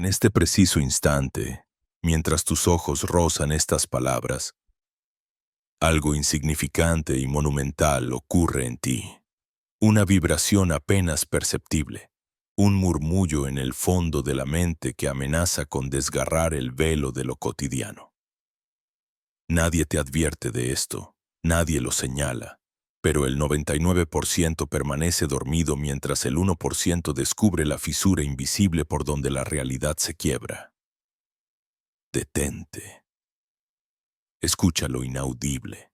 En este preciso instante, mientras tus ojos rozan estas palabras, algo insignificante y monumental ocurre en ti. Una vibración apenas perceptible, un murmullo en el fondo de la mente que amenaza con desgarrar el velo de lo cotidiano. Nadie te advierte de esto, nadie lo señala, pero el 99% permanece dormido mientras el 1% descubre la fisura invisible por donde la realidad se quiebra. Detente. Escucha lo inaudible.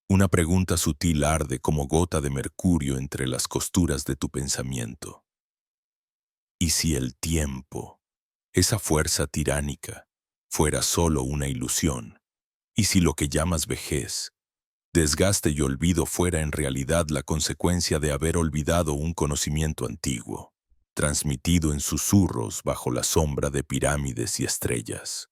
Una pregunta sutil arde como gota de mercurio entre las costuras de tu pensamiento. ¿Y si el tiempo, esa fuerza tiránica, fuera solo una ilusión? ¿Y si lo que llamas vejez, desgaste y olvido fuera en realidad la consecuencia de haber olvidado un conocimiento antiguo, transmitido en susurros bajo la sombra de pirámides y estrellas?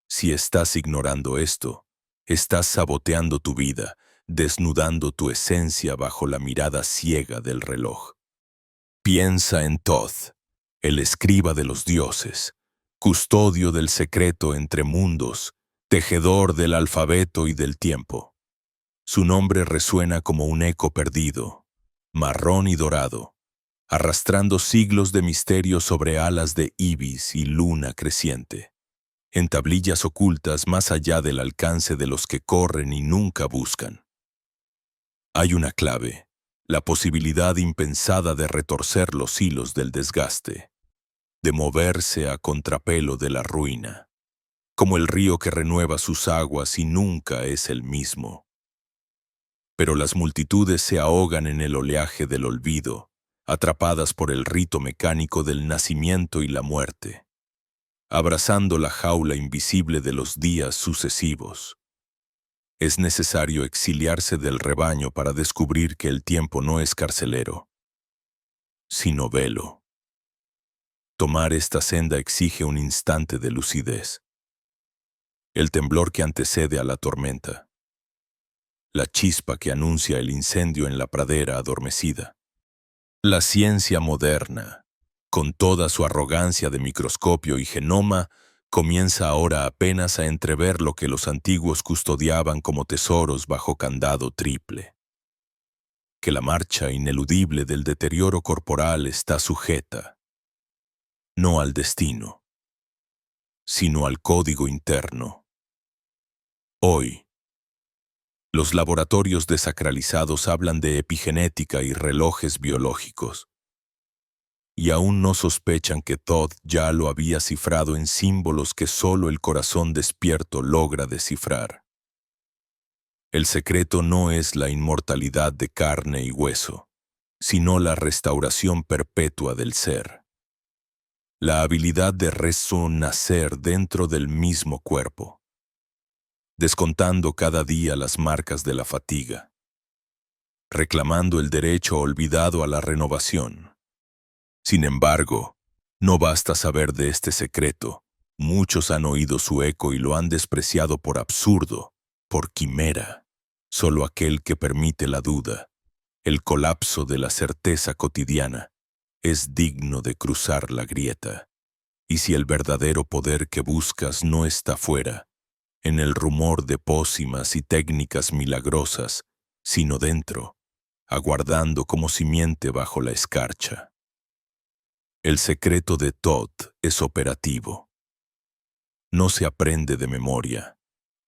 Si estás ignorando esto, estás saboteando tu vida, desnudando tu esencia bajo la mirada ciega del reloj. Piensa en Thoth, el escriba de los dioses, custodio del secreto entre mundos, tejedor del alfabeto y del tiempo. Su nombre resuena como un eco perdido, marrón y dorado, arrastrando siglos de misterio sobre alas de ibis y luna creciente, en tablillas ocultas más allá del alcance de los que corren y nunca buscan. Hay una clave, la posibilidad impensada de retorcer los hilos del desgaste, de moverse a contrapelo de la ruina, como el río que renueva sus aguas y nunca es el mismo. Pero las multitudes se ahogan en el oleaje del olvido, atrapadas por el rito mecánico del nacimiento y la muerte, abrazando la jaula invisible de los días sucesivos. Es necesario exiliarse del rebaño para descubrir que el tiempo no es carcelero, sino velo. Tomar esta senda exige un instante de lucidez. El temblor que antecede a la tormenta. La chispa que anuncia el incendio en la pradera adormecida. La ciencia moderna, con toda su arrogancia de microscopio y genoma, comienza ahora apenas a entrever lo que los antiguos custodiaban como tesoros bajo candado triple. Que la marcha ineludible del deterioro corporal está sujeta, no al destino, sino al código interno. Hoy, los laboratorios desacralizados hablan de epigenética y relojes biológicos, y aún no sospechan que Thoth ya lo había cifrado en símbolos que solo el corazón despierto logra descifrar. El secreto no es la inmortalidad de carne y hueso, sino la restauración perpetua del ser. La habilidad de renacer dentro del mismo cuerpo, descontando cada día las marcas de la fatiga, reclamando el derecho olvidado a la renovación. Sin embargo, no basta saber de este secreto. Muchos han oído su eco y lo han despreciado por absurdo, por quimera. Solo aquel que permite la duda, el colapso de la certeza cotidiana, es digno de cruzar la grieta. Y si el verdadero poder que buscas no está fuera, en el rumor de pócimas y técnicas milagrosas, sino dentro, aguardando como simiente bajo la escarcha. El secreto de Thoth es operativo. No se aprende de memoria.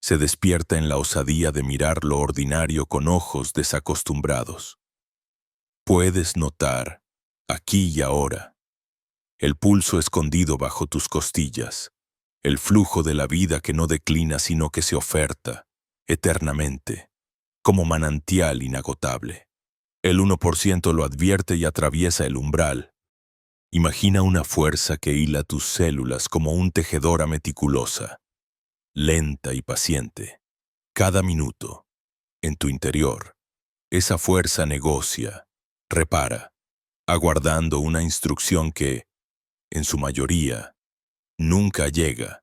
Se despierta en la osadía de mirar lo ordinario con ojos desacostumbrados. Puedes notar, aquí y ahora, el pulso escondido bajo tus costillas, el flujo de la vida que no declina sino que se oferta, eternamente, como manantial inagotable. El 1% lo advierte y atraviesa el umbral. Imagina una fuerza que hila tus células como un tejedora meticulosa, lenta y paciente. Cada minuto, en tu interior, esa fuerza negocia, repara, aguardando una instrucción que, en su mayoría, nunca llega.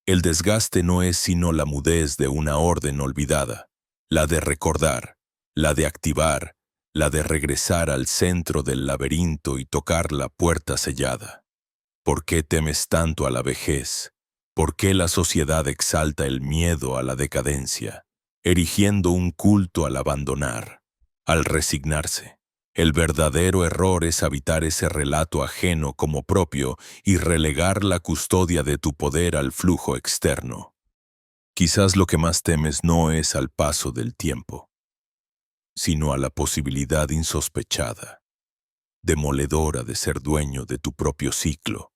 El desgaste no es sino la mudez de una orden olvidada, la de recordar, la de activar, la de regresar al centro del laberinto y tocar la puerta sellada. ¿Por qué temes tanto a la vejez? ¿Por qué la sociedad exalta el miedo a la decadencia, erigiendo un culto al abandonar, al resignarse? El verdadero error es habitar ese relato ajeno como propio y relegar la custodia de tu poder al flujo externo. Quizás lo que más temes no es al paso del tiempo, sino a la posibilidad insospechada, demoledora de ser dueño de tu propio ciclo.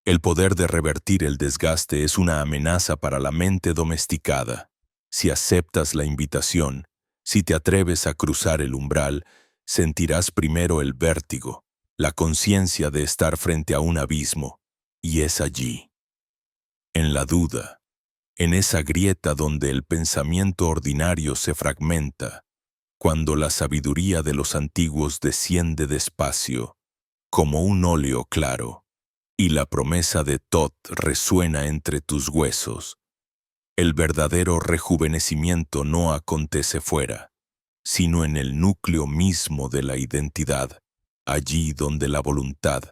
El poder de revertir el desgaste es una amenaza para la mente domesticada. Si aceptas la invitación, si te atreves a cruzar el umbral, sentirás primero el vértigo, la conciencia de estar frente a un abismo, y es allí, en la duda, en esa grieta donde el pensamiento ordinario se fragmenta, cuando la sabiduría de los antiguos desciende despacio, como un óleo claro, y la promesa de Thoth resuena entre tus huesos. El verdadero rejuvenecimiento no acontece fuera, sino en el núcleo mismo de la identidad, allí donde la voluntad,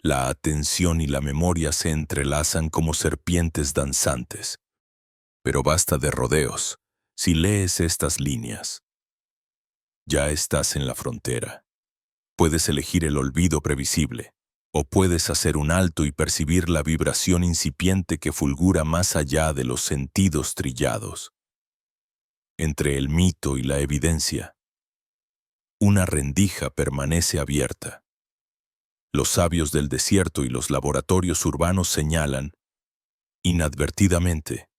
la atención y la memoria se entrelazan como serpientes danzantes. Pero basta de rodeos. Si lees estas líneas, ya estás en la frontera. Puedes elegir el olvido previsible, o puedes hacer un alto y percibir la vibración incipiente que fulgura más allá de los sentidos trillados. Entre el mito y la evidencia, una rendija permanece abierta. Los sabios del desierto y los laboratorios urbanos señalan, inadvertidamente,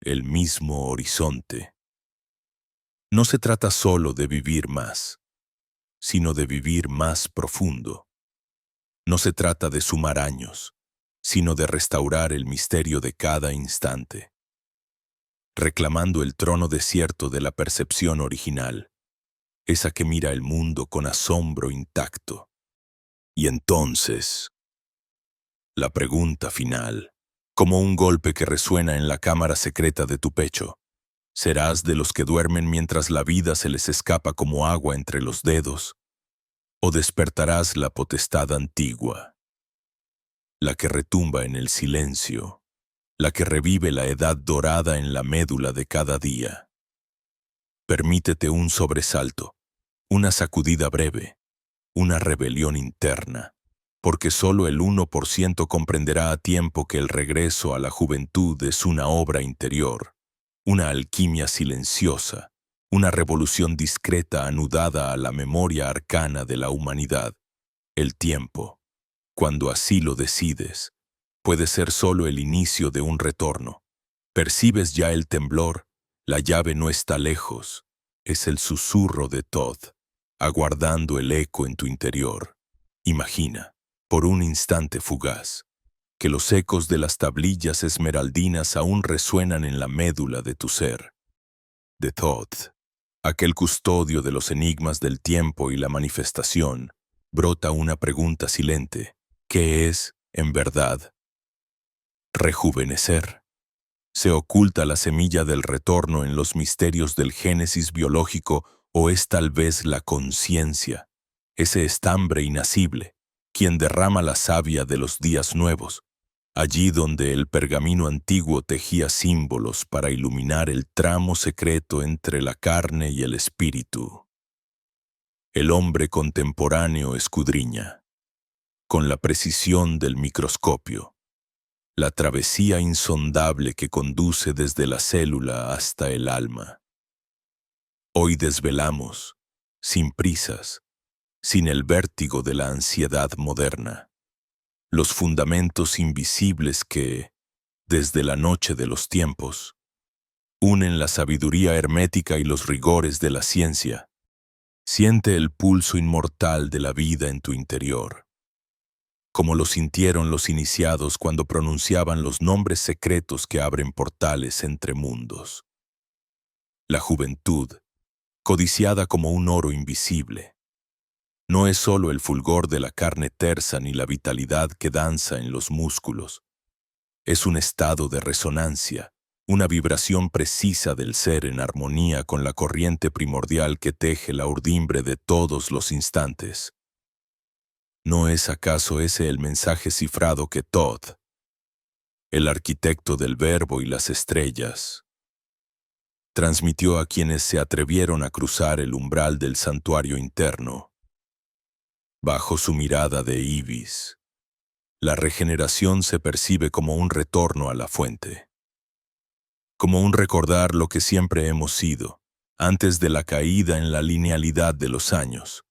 el mismo horizonte. No se trata solo de vivir más, sino de vivir más profundo. No se trata de sumar años, sino de restaurar el misterio de cada instante, reclamando el trono desierto de la percepción original, esa que mira el mundo con asombro intacto. Y entonces, la pregunta final, como un golpe que resuena en la cámara secreta de tu pecho, ¿serás de los que duermen mientras la vida se les escapa como agua entre los dedos? ¿O despertarás la potestad antigua, la que retumba en el silencio, la que revive la edad dorada en la médula de cada día? Permítete un sobresalto, una sacudida breve, una rebelión interna, porque solo el 1% comprenderá a tiempo que el regreso a la juventud es una obra interior, una alquimia silenciosa, una revolución discreta anudada a la memoria arcana de la humanidad. El tiempo, cuando así lo decides, puede ser solo el inicio de un retorno. Percibes ya el temblor, la llave no está lejos, es el susurro de Thoth, aguardando el eco en tu interior. Imagina, por un instante fugaz, que los ecos de las tablillas esmeraldinas aún resuenan en la médula de tu ser. De Thoth, aquel custodio de los enigmas del tiempo y la manifestación, brota una pregunta silente. ¿Qué es, en verdad, rejuvenecer? ¿Se oculta la semilla del retorno en los misterios del génesis biológico o es tal vez la conciencia, ese estambre inacible, quien derrama la savia de los días nuevos, allí donde el pergamino antiguo tejía símbolos para iluminar el tramo secreto entre la carne y el espíritu? El hombre contemporáneo escudriña, con la precisión del microscopio, la travesía insondable que conduce desde la célula hasta el alma. Hoy desvelamos, sin prisas, sin el vértigo de la ansiedad moderna, los fundamentos invisibles que, desde la noche de los tiempos, unen la sabiduría hermética y los rigores de la ciencia. Siente el pulso inmortal de la vida en tu interior, como lo sintieron los iniciados cuando pronunciaban los nombres secretos que abren portales entre mundos. La juventud, codiciada como un oro invisible, no es solo el fulgor de la carne tersa ni la vitalidad que danza en los músculos. Es un estado de resonancia, una vibración precisa del ser en armonía con la corriente primordial que teje la urdimbre de todos los instantes. ¿No es acaso ese el mensaje cifrado que Todd, el arquitecto del verbo y las estrellas, transmitió a quienes se atrevieron a cruzar el umbral del santuario interno? Bajo su mirada de ibis, la regeneración se percibe como un retorno a la fuente, como un recordar lo que siempre hemos sido, antes de la caída en la linealidad de los años.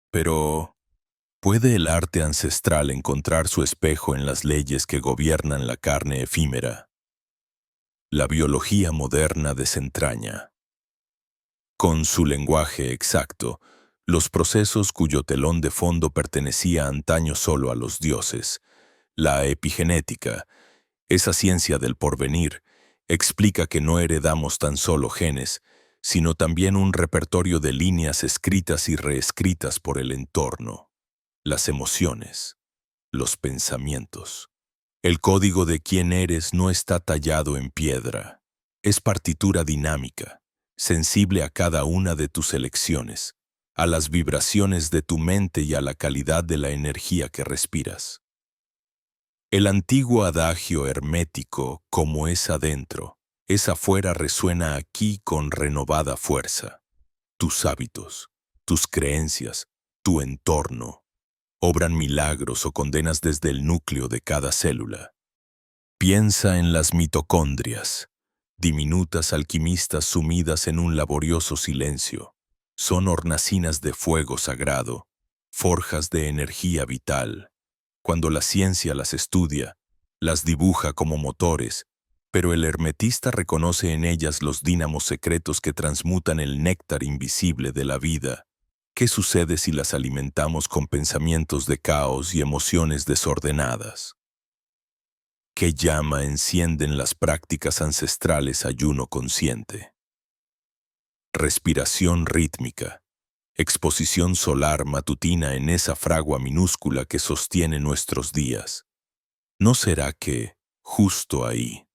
Pero, ¿puede el arte ancestral encontrar su espejo en las leyes que gobiernan la carne efímera? La biología moderna desentraña, con su lenguaje exacto, los procesos cuyo telón de fondo pertenecía antaño solo a los dioses. La epigenética, esa ciencia del porvenir, explica que no heredamos tan solo genes, sino también un repertorio de líneas escritas y reescritas por el entorno, las emociones, los pensamientos. El código de quién eres no está tallado en piedra, es partitura dinámica, sensible a cada una de tus elecciones, a las vibraciones de tu mente y a la calidad de la energía que respiras. El antiguo adagio hermético, como es adentro, es afuera, resuena aquí con renovada fuerza. Tus hábitos, tus creencias, tu entorno, obran milagros o condenas desde el núcleo de cada célula. Piensa en las mitocondrias, diminutas alquimistas sumidas en un laborioso silencio. Son hornacinas de fuego sagrado, forjas de energía vital. Cuando la ciencia las estudia, las dibuja como motores, pero el hermetista reconoce en ellas los dínamos secretos que transmutan el néctar invisible de la vida. ¿Qué sucede si las alimentamos con pensamientos de caos y emociones desordenadas? ¿Qué llama encienden las prácticas ancestrales ayuno consciente? Respiración rítmica, exposición solar matutina en esa fragua minúscula que sostiene nuestros días. ¿No será que, justo ahí,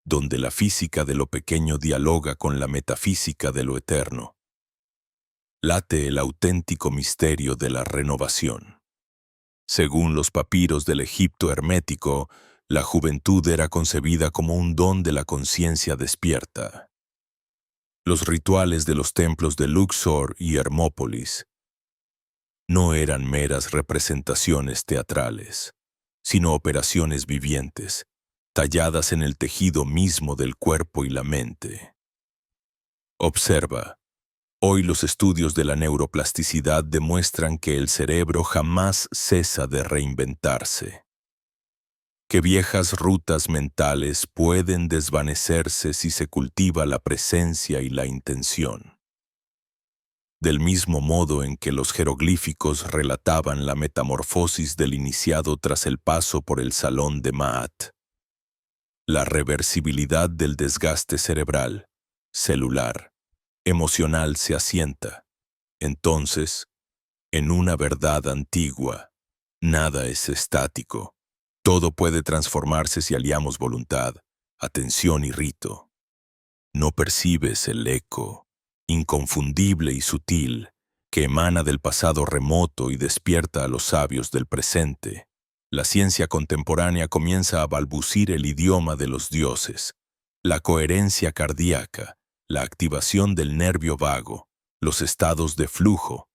donde la física de lo pequeño dialoga con la metafísica de lo eterno, late el auténtico misterio de la renovación? Según los papiros del Egipto hermético, la juventud era concebida como un don de la conciencia despierta. Los rituales de los templos de Luxor y Hermópolis no eran meras representaciones teatrales, sino operaciones vivientes, talladas en el tejido mismo del cuerpo y la mente. Observa, hoy los estudios de la neuroplasticidad demuestran que el cerebro jamás cesa de reinventarse, que viejas rutas mentales pueden desvanecerse si se cultiva la presencia y la intención. Del mismo modo en que los jeroglíficos relataban la metamorfosis del iniciado tras el paso por el salón de Maat, la reversibilidad del desgaste cerebral, celular, emocional se asienta. Entonces, en una verdad antigua, nada es estático. Todo puede transformarse si aliamos voluntad, atención y rito. No percibes el eco, inconfundible y sutil, que emana del pasado remoto y despierta a los sabios del presente. La ciencia contemporánea comienza a balbucir el idioma de los dioses, la coherencia cardíaca, la activación del nervio vago, los estados de flujo,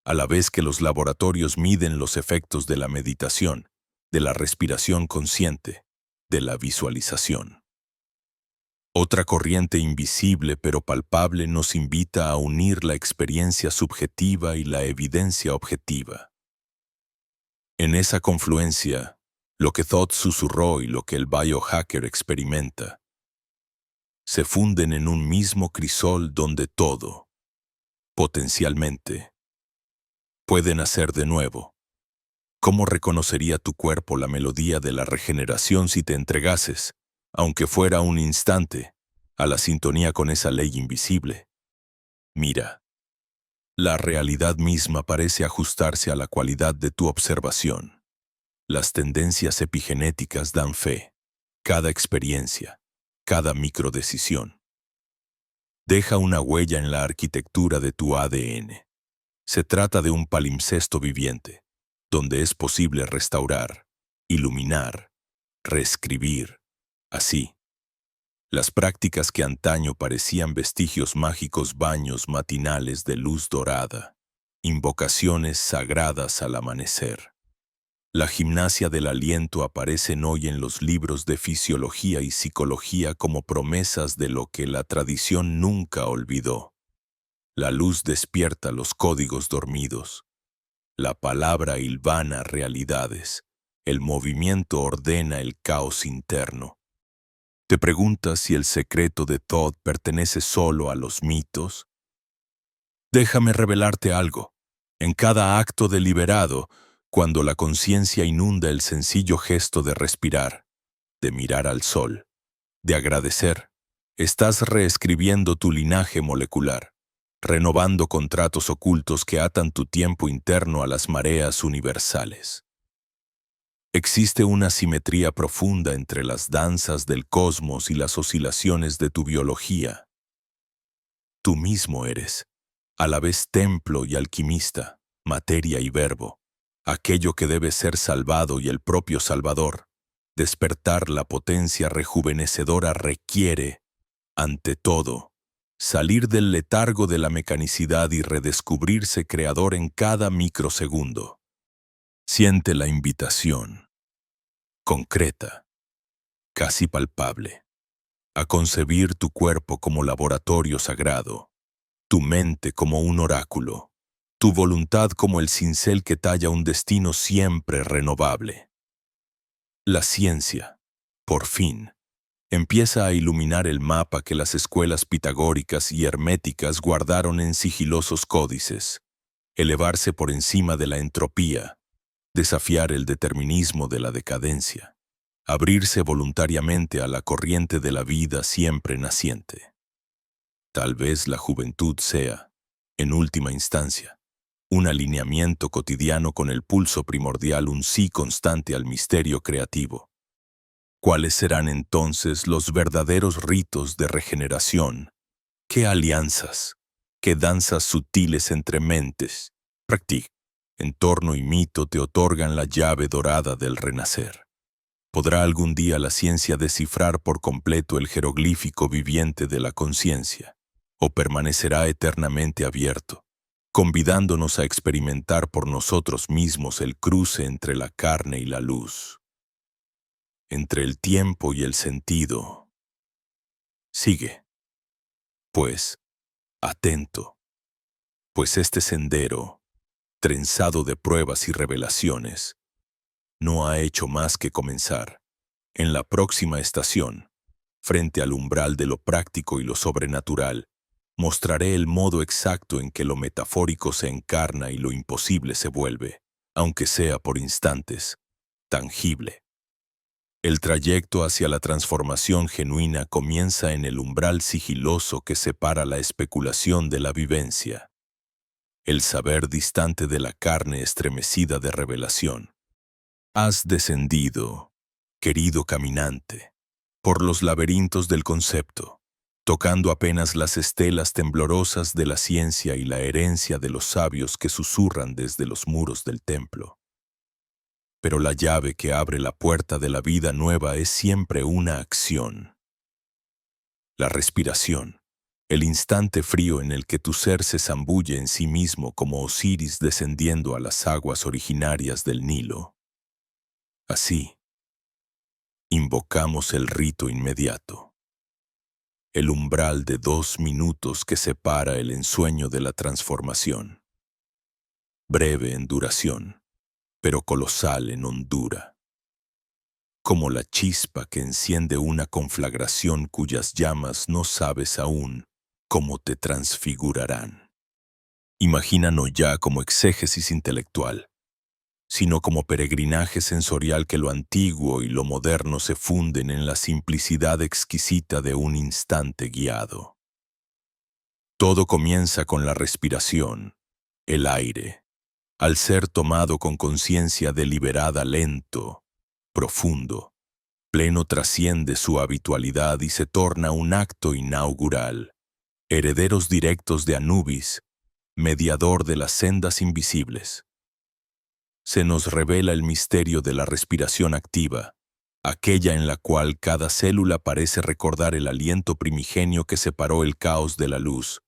a la vez que los laboratorios miden los efectos de la meditación, de la respiración consciente, de la visualización. Otra corriente invisible pero palpable nos invita a unir la experiencia subjetiva y la evidencia objetiva. En esa confluencia, lo que Thoth susurró y lo que el biohacker experimenta, se funden en un mismo crisol donde todo, potencialmente, puede nacer de nuevo. ¿Cómo reconocería tu cuerpo la melodía de la regeneración si te entregases, aunque fuera un instante, a la sintonía con esa ley invisible? Mira, la realidad misma parece ajustarse a la cualidad de tu observación. Las tendencias epigenéticas dan fe. Cada experiencia, cada microdecisión, deja una huella en la arquitectura de tu ADN. Se trata de un palimpsesto viviente, donde es posible restaurar, iluminar, reescribir. Así, las prácticas que antaño parecían vestigios mágicos, baños matinales de luz dorada, invocaciones sagradas al amanecer. La gimnasia del aliento aparecen hoy en los libros de fisiología y psicología como promesas de lo que la tradición nunca olvidó. La luz despierta los códigos dormidos. La palabra hilvana realidades. El movimiento ordena el caos interno. ¿Te preguntas si el secreto de Thoth pertenece solo a los mitos? Déjame revelarte algo. En cada acto deliberado, cuando la conciencia inunda el sencillo gesto de respirar, de mirar al sol, de agradecer, estás reescribiendo tu linaje molecular, renovando contratos ocultos que atan tu tiempo interno a las mareas universales. Existe una simetría profunda entre las danzas del cosmos y las oscilaciones de tu biología. Tú mismo eres, a la vez templo y alquimista, materia y verbo, aquello que debe ser salvado y el propio Salvador. Despertar la potencia rejuvenecedora requiere, ante todo, salir del letargo de la mecanicidad y redescubrirse creador en cada microsegundo. Siente la invitación, concreta, casi palpable, a concebir tu cuerpo como laboratorio sagrado, tu mente como un oráculo, tu voluntad como el cincel que talla un destino siempre renovable. La ciencia, por fin, empieza a iluminar el mapa que las escuelas pitagóricas y herméticas guardaron en sigilosos códices, elevarse por encima de la entropía, desafiar el determinismo de la decadencia, abrirse voluntariamente a la corriente de la vida siempre naciente. Tal vez la juventud sea, en última instancia, un alineamiento cotidiano con el pulso primordial, un sí constante al misterio creativo. ¿Cuáles serán entonces los verdaderos ritos de regeneración? ¿Qué alianzas? ¿Qué danzas sutiles entre mentes, práctica, entorno y mito te otorgan la llave dorada del renacer? ¿Podrá algún día la ciencia descifrar por completo el jeroglífico viviente de la conciencia? ¿O permanecerá eternamente abierto, convidándonos a experimentar por nosotros mismos el cruce entre la carne y la luz, entre el tiempo y el sentido? Sigue, pues, atento, pues este sendero, trenzado de pruebas y revelaciones, no ha hecho más que comenzar. En la próxima estación, frente al umbral de lo práctico y lo sobrenatural, mostraré el modo exacto en que lo metafórico se encarna y lo imposible se vuelve, aunque sea por instantes, tangible. El trayecto hacia la transformación genuina comienza en el umbral sigiloso que separa la especulación de la vivencia, el saber distante de la carne estremecida de revelación. Has descendido, querido caminante, por los laberintos del concepto, tocando apenas las estelas temblorosas de la ciencia y la herencia de los sabios que susurran desde los muros del templo. Pero la llave que abre la puerta de la vida nueva es siempre una acción. La respiración, el instante frío en el que tu ser se zambulle en sí mismo como Osiris descendiendo a las aguas originarias del Nilo. Así, invocamos el rito inmediato. El umbral de 2 minutos que separa el ensueño de la transformación. Breve en duración, pero colosal en hondura. Como la chispa que enciende una conflagración cuyas llamas no sabes aún cómo te transfigurarán. Imagina no ya como exégesis intelectual, sino como peregrinaje sensorial que lo antiguo y lo moderno se funden en la simplicidad exquisita de un instante guiado. Todo comienza con la respiración, el aire, al ser tomado con conciencia deliberada lento, profundo, pleno trasciende su habitualidad y se torna un acto inaugural, herederos directos de Anubis, mediador de las sendas invisibles. se nos revela el misterio de la respiración activa, aquella en la cual cada célula parece recordar el aliento primigenio que separó el caos de la luz.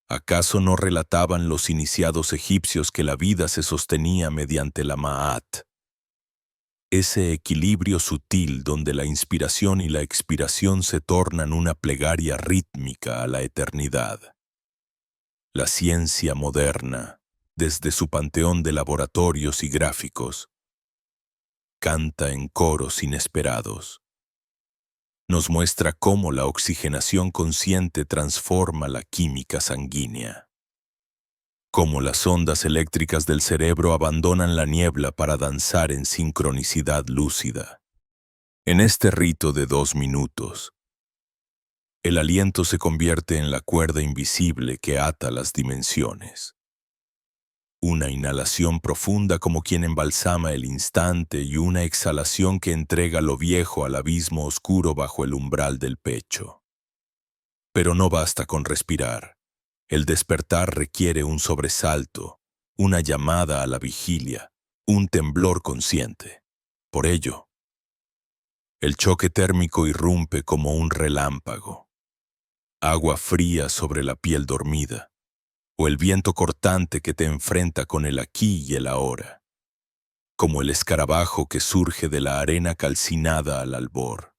¿Acaso no relataban los iniciados egipcios que la vida se sostenía mediante la Ma'at? Ese equilibrio sutil donde la inspiración y la expiración se tornan una plegaria rítmica a la eternidad. La ciencia moderna, desde su panteón de laboratorios y gráficos, canta en coros inesperados. Nos muestra cómo la oxigenación consciente transforma la química sanguínea. Cómo las ondas eléctricas del cerebro abandonan la niebla para danzar en sincronicidad lúcida. En este rito de 2 minutos, el aliento se convierte en la cuerda invisible que ata las dimensiones. Una inhalación profunda como quien embalsama el instante y una exhalación que entrega lo viejo al abismo oscuro bajo el umbral del pecho. Pero no basta con respirar. El despertar requiere un sobresalto, una llamada a la vigilia, un temblor consciente. Por ello, el choque térmico irrumpe como un relámpago. Agua fría sobre la piel dormida, o el viento cortante que te enfrenta con el aquí y el ahora, como el escarabajo que surge de la arena calcinada al albor.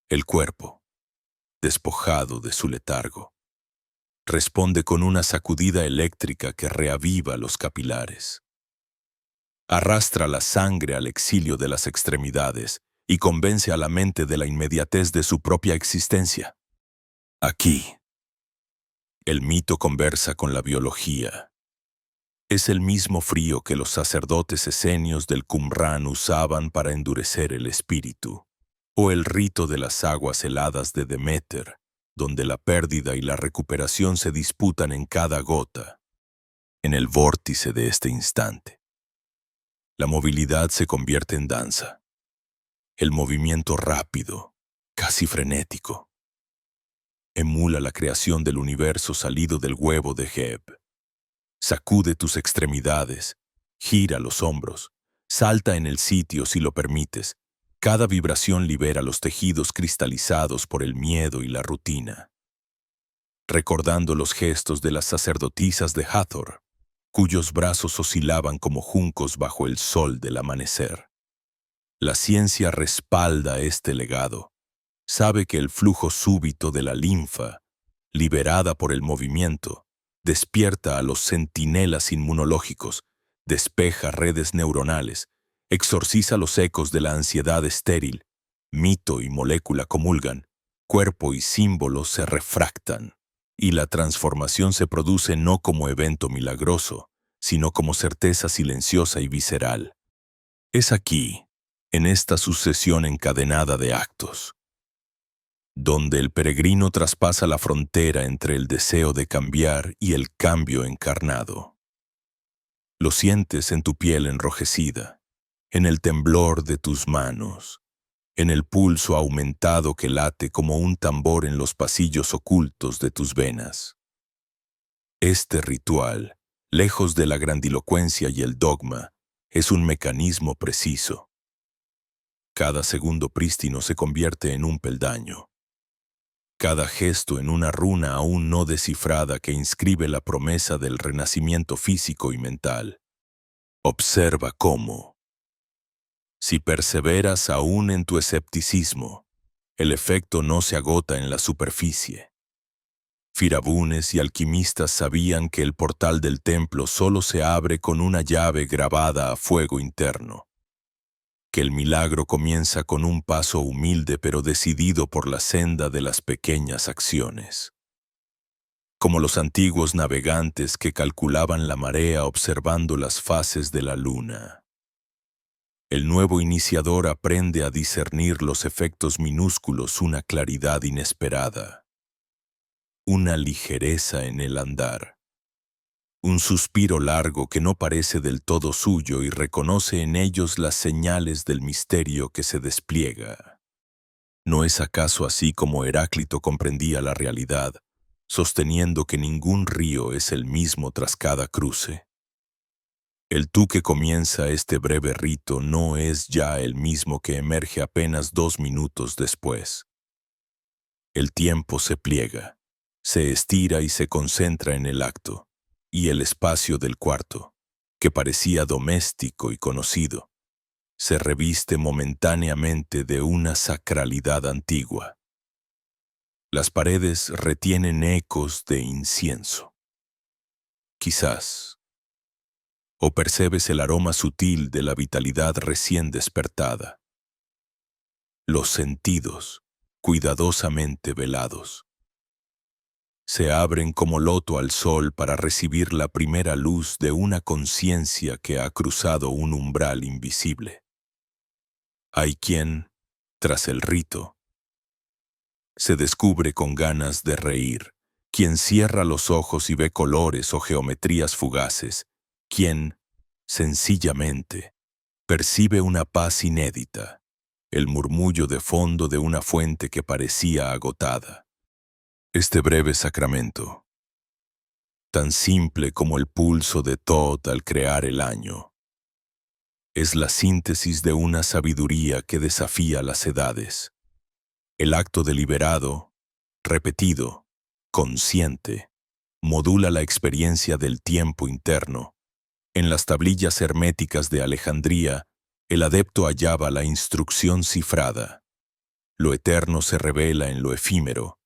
El cuerpo, despojado de su letargo, responde con una sacudida eléctrica que reaviva los capilares. Arrastra la sangre al exilio de las extremidades y convence a la mente de la inmediatez de su propia existencia. Aquí, el mito conversa con la biología. Es el mismo frío que los sacerdotes esenios del Qumrán usaban para endurecer el espíritu, o el rito de las aguas heladas de Deméter, donde la pérdida y la recuperación se disputan en cada gota, en el vórtice de este instante. La movilidad se convierte en danza. El movimiento rápido, casi frenético, emula la creación del universo salido del huevo de Geb. Sacude tus extremidades, gira los hombros, salta en el sitio si lo permites. Cada vibración libera los tejidos cristalizados por el miedo y la rutina. Recordando los gestos de las sacerdotisas de Hathor, cuyos brazos oscilaban como juncos bajo el sol del amanecer. La ciencia respalda este legado. Sabe que el flujo súbito de la linfa, liberada por el movimiento, despierta a los centinelas inmunológicos, despeja redes neuronales, exorciza los ecos de la ansiedad estéril, mito y molécula comulgan, cuerpo y símbolo se refractan, y la transformación se produce no como evento milagroso, sino como certeza silenciosa y visceral. Es aquí, en esta sucesión encadenada de actos, donde el peregrino traspasa la frontera entre el deseo de cambiar y el cambio encarnado. Lo sientes en tu piel enrojecida, en el temblor de tus manos, en el pulso aumentado que late como un tambor en los pasillos ocultos de tus venas. Este ritual, lejos de la grandilocuencia y el dogma, es un mecanismo preciso. Cada segundo prístino se convierte en un peldaño. Cada gesto en una runa aún no descifrada que inscribe la promesa del renacimiento físico y mental. Observa cómo, si perseveras aún en tu escepticismo, el efecto no se agota en la superficie. Firabunes y alquimistas sabían que el portal del templo solo se abre con una llave grabada a fuego interno, que el milagro comienza con un paso humilde pero decidido por la senda de las pequeñas acciones. Como los antiguos navegantes que calculaban la marea observando las fases de la luna. El nuevo iniciador aprende a discernir los efectos minúsculos, una claridad inesperada, una ligereza en el andar. Un suspiro largo que no parece del todo suyo y reconoce en ellos las señales del misterio que se despliega. ¿No es acaso así como Heráclito comprendía la realidad, sosteniendo que ningún río es el mismo tras cada cruce? El tú que comienza este breve rito no es ya el mismo que emerge apenas 2 minutos después. El tiempo se pliega, se estira y se concentra en el acto, y el espacio del cuarto, que parecía doméstico y conocido, se reviste momentáneamente de una sacralidad antigua. Las paredes retienen ecos de incienso. Quizás, o percebes el aroma sutil de la vitalidad recién despertada. Los sentidos, cuidadosamente velados, se abren como loto al sol para recibir la primera luz de una conciencia que ha cruzado un umbral invisible. Hay quien, tras el rito, se descubre con ganas de reír, quien cierra los ojos y ve colores o geometrías fugaces, quien, sencillamente, percibe una paz inédita, el murmullo de fondo de una fuente que parecía agotada. Este breve sacramento, tan simple como el pulso de Thoth al crear el año, es la síntesis de una sabiduría que desafía las edades. El acto deliberado, repetido, consciente, modula la experiencia del tiempo interno. En las tablillas herméticas de Alejandría, el adepto hallaba la instrucción cifrada. Lo eterno se revela en lo efímero,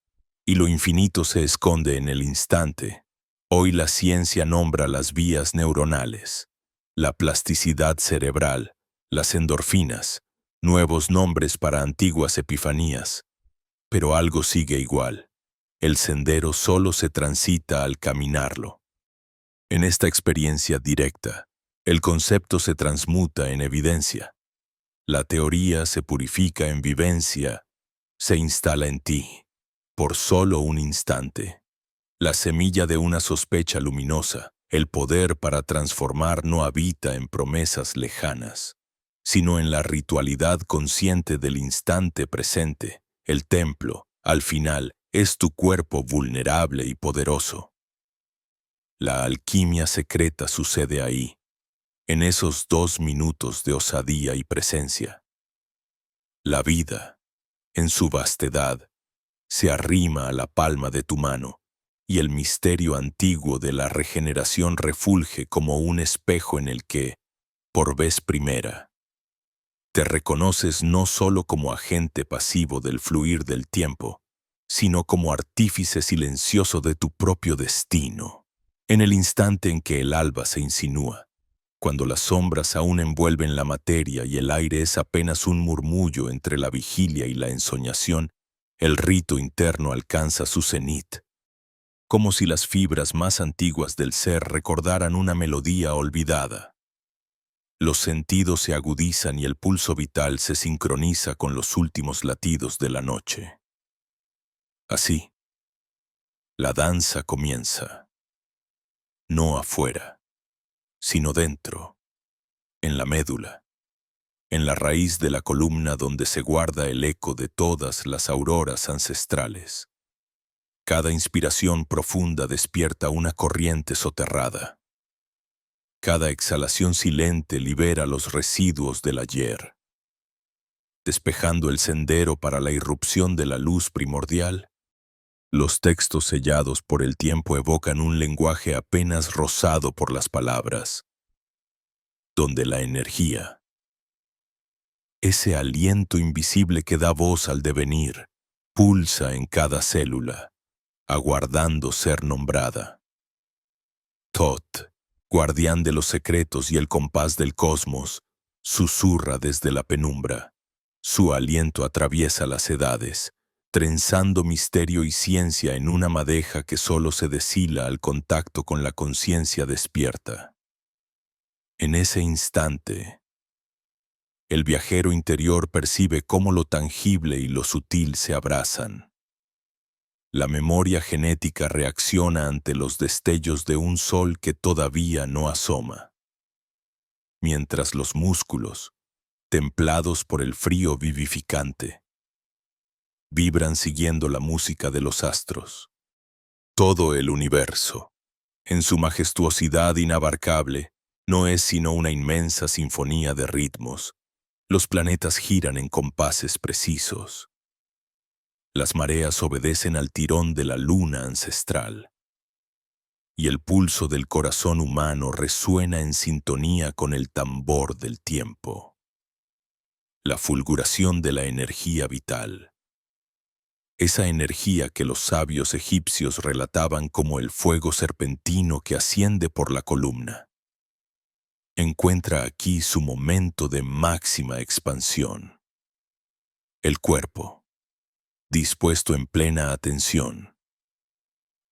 y lo infinito se esconde en el instante. Hoy la ciencia nombra las vías neuronales, la plasticidad cerebral, las endorfinas, nuevos nombres para antiguas epifanías. Pero algo sigue igual. El sendero solo se transita al caminarlo. En esta experiencia directa, el concepto se transmuta en evidencia. La teoría se purifica en vivencia, se instala en ti, por solo un instante. La semilla de una sospecha luminosa, el poder para transformar no habita en promesas lejanas, sino en la ritualidad consciente del instante presente. El templo, al final, es tu cuerpo vulnerable y poderoso. La alquimia secreta sucede ahí, en esos 2 minutos de osadía y presencia. La vida, en su vastedad, se arrima a la palma de tu mano, y el misterio antiguo de la regeneración refulge como un espejo en el que, por vez primera, te reconoces no solo como agente pasivo del fluir del tiempo, sino como artífice silencioso de tu propio destino. En el instante en que el alba se insinúa, cuando las sombras aún envuelven la materia y el aire es apenas un murmullo entre la vigilia y la ensoñación, el rito interno alcanza su cenit, como si las fibras más antiguas del ser recordaran una melodía olvidada. Los sentidos se agudizan y el pulso vital se sincroniza con los últimos latidos de la noche. Así, la danza comienza, no afuera, sino dentro, en la médula, en la raíz de la columna donde se guarda el eco de todas las auroras ancestrales. Cada inspiración profunda despierta una corriente soterrada. Cada exhalación silente libera los residuos del ayer, despejando el sendero para la irrupción de la luz primordial. Los textos sellados por el tiempo evocan un lenguaje apenas rozado por las palabras, donde la energía, ese aliento invisible que da voz al devenir, pulsa en cada célula, aguardando ser nombrada. Thoth, guardián de los secretos y el compás del cosmos, susurra desde la penumbra. Su aliento atraviesa las edades, trenzando misterio y ciencia en una madeja que solo se deshila al contacto con la conciencia despierta. En ese instante, el viajero interior percibe cómo lo tangible y lo sutil se abrazan. La memoria genética reacciona ante los destellos de un sol que todavía no asoma, mientras los músculos, templados por el frío vivificante, vibran siguiendo la música de los astros. Todo el universo, en su majestuosidad inabarcable, no es sino una inmensa sinfonía de ritmos. Los planetas giran en compases precisos. Las mareas obedecen al tirón de la luna ancestral. Y el pulso del corazón humano resuena en sintonía con el tambor del tiempo. La fulguración de la energía vital. Esa energía que los sabios egipcios relataban como el fuego serpentino que asciende por la columna. Encuentra aquí su momento de máxima expansión. El cuerpo, dispuesto en plena atención,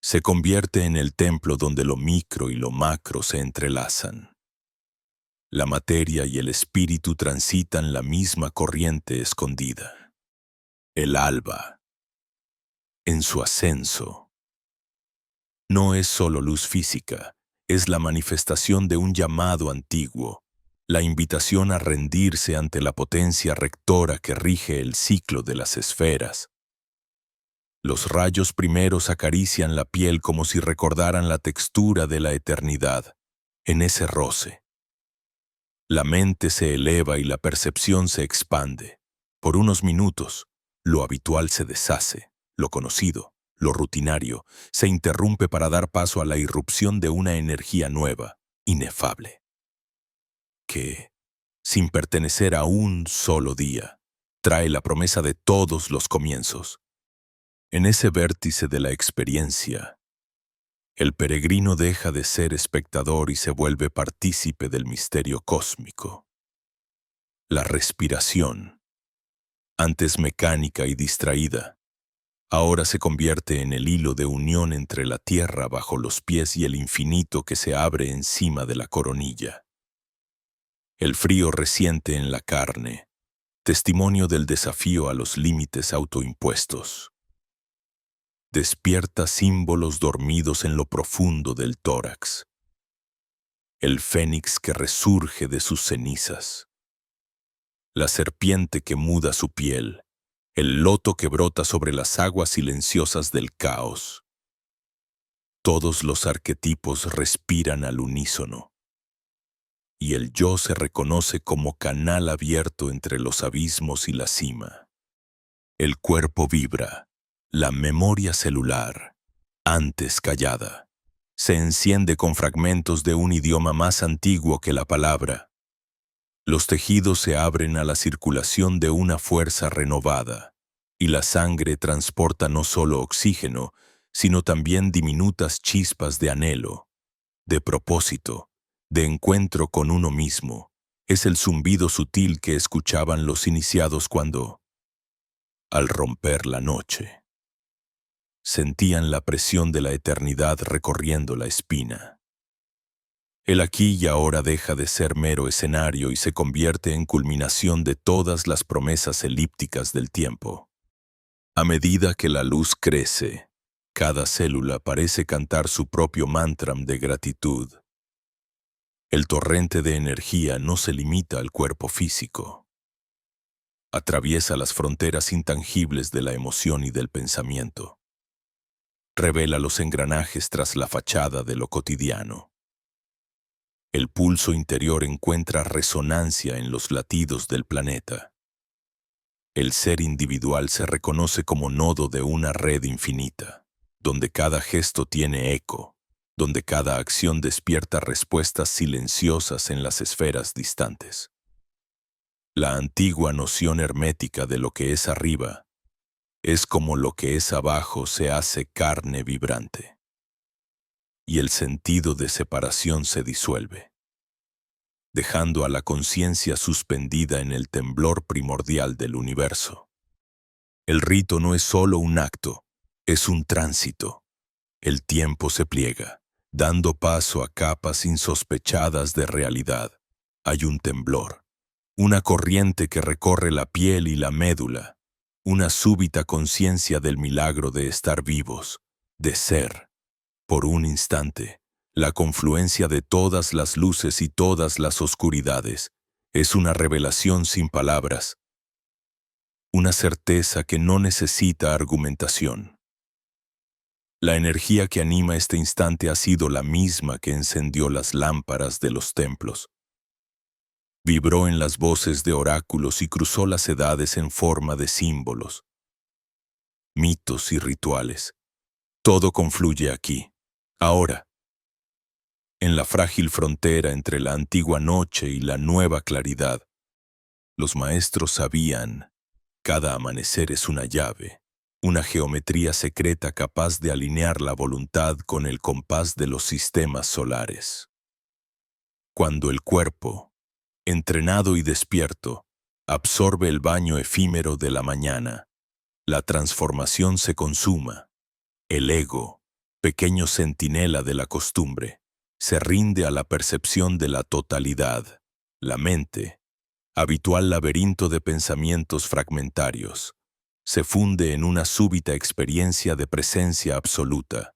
se convierte en el templo donde lo micro y lo macro se entrelazan. La materia y el espíritu transitan la misma corriente escondida. El alba, en su ascenso, no es solo luz física, es la manifestación de un llamado antiguo, la invitación a rendirse ante la potencia rectora que rige el ciclo de las esferas. Los rayos primeros acarician la piel como si recordaran la textura de la eternidad. En ese roce, la mente se eleva y la percepción se expande. Por unos minutos, lo habitual se deshace, lo conocido, lo rutinario, se interrumpe para dar paso a la irrupción de una energía nueva, inefable, que, sin pertenecer a un solo día, trae la promesa de todos los comienzos. En ese vértice de la experiencia, el peregrino deja de ser espectador y se vuelve partícipe del misterio cósmico. La respiración, antes mecánica y distraída, ahora se convierte en el hilo de unión entre la tierra bajo los pies y el infinito que se abre encima de la coronilla. El frío reciente en la carne, testimonio del desafío a los límites autoimpuestos. Despierta símbolos dormidos en lo profundo del tórax. El fénix que resurge de sus cenizas. La serpiente que muda su piel. El loto que brota sobre las aguas silenciosas del caos. Todos los arquetipos respiran al unísono. Y el yo se reconoce como canal abierto entre los abismos y la cima. El cuerpo vibra. La memoria celular, antes callada, se enciende con fragmentos de un idioma más antiguo que la palabra. Los tejidos se abren a la circulación de una fuerza renovada, y la sangre transporta no solo oxígeno, sino también diminutas chispas de anhelo, de propósito, de encuentro con uno mismo. Es el zumbido sutil que escuchaban los iniciados cuando, al romper la noche, sentían la presión de la eternidad recorriendo la espina. El aquí y ahora deja de ser mero escenario y se convierte en culminación de todas las promesas elípticas del tiempo. A medida que la luz crece, cada célula parece cantar su propio mantra de gratitud. El torrente de energía no se limita al cuerpo físico. Atraviesa las fronteras intangibles de la emoción y del pensamiento. Revela los engranajes tras la fachada de lo cotidiano. El pulso interior encuentra resonancia en los latidos del planeta. El ser individual se reconoce como nodo de una red infinita, donde cada gesto tiene eco, donde cada acción despierta respuestas silenciosas en las esferas distantes. La antigua noción hermética de lo que es arriba es como lo que es abajo se hace carne vibrante. Y el sentido de separación se disuelve, dejando a la conciencia suspendida en el temblor primordial del universo. El rito no es solo un acto, es un tránsito. El tiempo se pliega, dando paso a capas insospechadas de realidad. Hay un temblor, una corriente que recorre la piel y la médula, una súbita conciencia del milagro de estar vivos, de ser. Por un instante, la confluencia de todas las luces y todas las oscuridades es una revelación sin palabras, una certeza que no necesita argumentación. La energía que anima este instante ha sido la misma que encendió las lámparas de los templos. Vibró en las voces de oráculos y cruzó las edades en forma de símbolos, mitos y rituales. Todo confluye aquí, ahora, en la frágil frontera entre la antigua noche y la nueva claridad. Los maestros sabían, cada amanecer es una llave, una geometría secreta capaz de alinear la voluntad con el compás de los sistemas solares. Cuando el cuerpo, entrenado y despierto, absorbe el baño efímero de la mañana, la transformación se consuma. El ego, pequeño centinela de la costumbre, se rinde a la percepción de la totalidad. La mente, habitual laberinto de pensamientos fragmentarios, se funde en una súbita experiencia de presencia absoluta.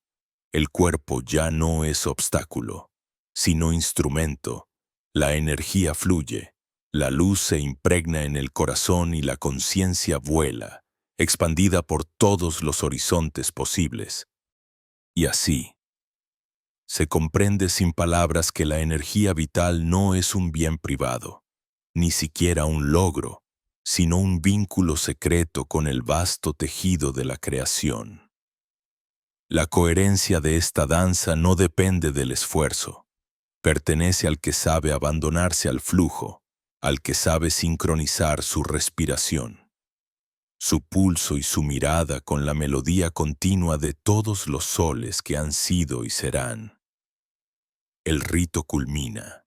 El cuerpo ya no es obstáculo, sino instrumento. La energía fluye, la luz se impregna en el corazón y la conciencia vuela, expandida por todos los horizontes posibles. Y así, se comprende sin palabras que la energía vital no es un bien privado, ni siquiera un logro, sino un vínculo secreto con el vasto tejido de la creación. La coherencia de esta danza no depende del esfuerzo, pertenece al que sabe abandonarse al flujo, al que sabe sincronizar su respiración, su pulso y su mirada con la melodía continua de todos los soles que han sido y serán. El rito culmina,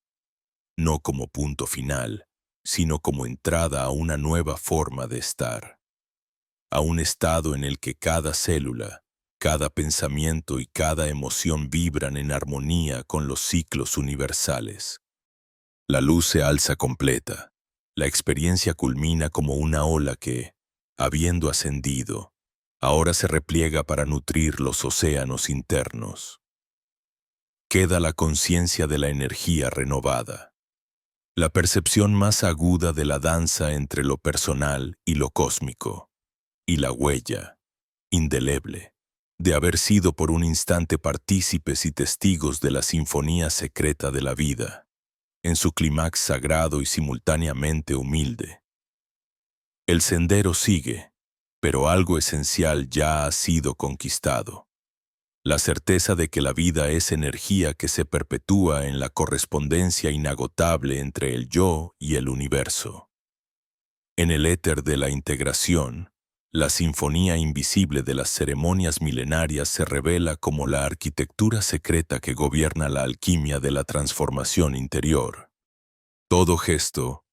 no como punto final, sino como entrada a una nueva forma de estar, a un estado en el que cada célula, cada pensamiento y cada emoción vibran en armonía con los ciclos universales. La luz se alza completa, la experiencia culmina como una ola que, habiendo ascendido, ahora se repliega para nutrir los océanos internos. Queda la conciencia de la energía renovada, la percepción más aguda de la danza entre lo personal y lo cósmico, y la huella, indeleble, de haber sido por un instante partícipes y testigos de la sinfonía secreta de la vida, en su clímax sagrado y simultáneamente humilde. El sendero sigue, pero algo esencial ya ha sido conquistado. La certeza de que la vida es energía que se perpetúa en la correspondencia inagotable entre el yo y el universo. En el éter de la integración, la sinfonía invisible de las ceremonias milenarias se revela como la arquitectura secreta que gobierna la alquimia de la transformación interior. Todo gesto,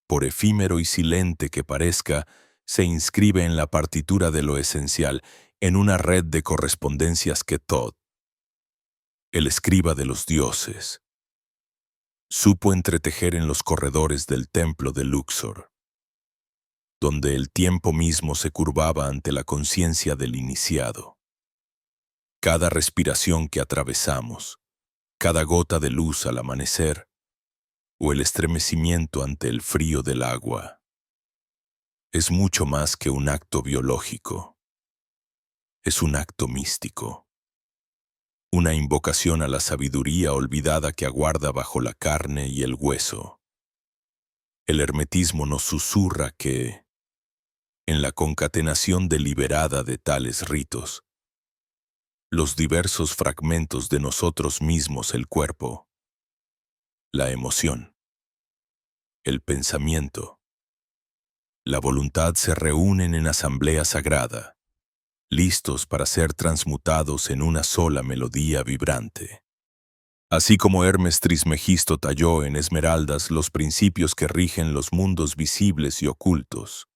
por efímero y silente que parezca, se inscribe en la partitura de lo esencial, en una red de correspondencias que Thoth, el escriba de los dioses, supo entretejer en los corredores del templo de Luxor, donde el tiempo mismo se curvaba ante la conciencia del iniciado. Cada respiración que atravesamos, cada gota de luz al amanecer, o el estremecimiento ante el frío del agua, es mucho más que un acto biológico. Es un acto místico, una invocación a la sabiduría olvidada que aguarda bajo la carne y el hueso. El hermetismo nos susurra que, en la concatenación deliberada de tales ritos, los diversos fragmentos de nosotros mismos, el cuerpo, la emoción, el pensamiento, la voluntad se reúnen en asamblea sagrada, listos para ser transmutados en una sola melodía vibrante. Así como Hermes Trismegisto talló en esmeraldas los principios que rigen los mundos visibles y ocultos,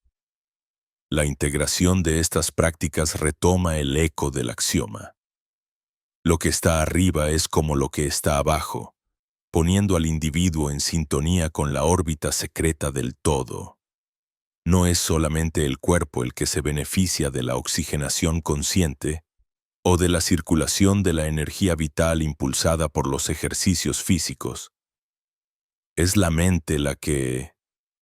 la integración de estas prácticas retoma el eco del axioma. Lo que está arriba es como lo que está abajo, poniendo al individuo en sintonía con la órbita secreta del todo. No es solamente el cuerpo el que se beneficia de la oxigenación consciente o de la circulación de la energía vital impulsada por los ejercicios físicos. Es la mente la que,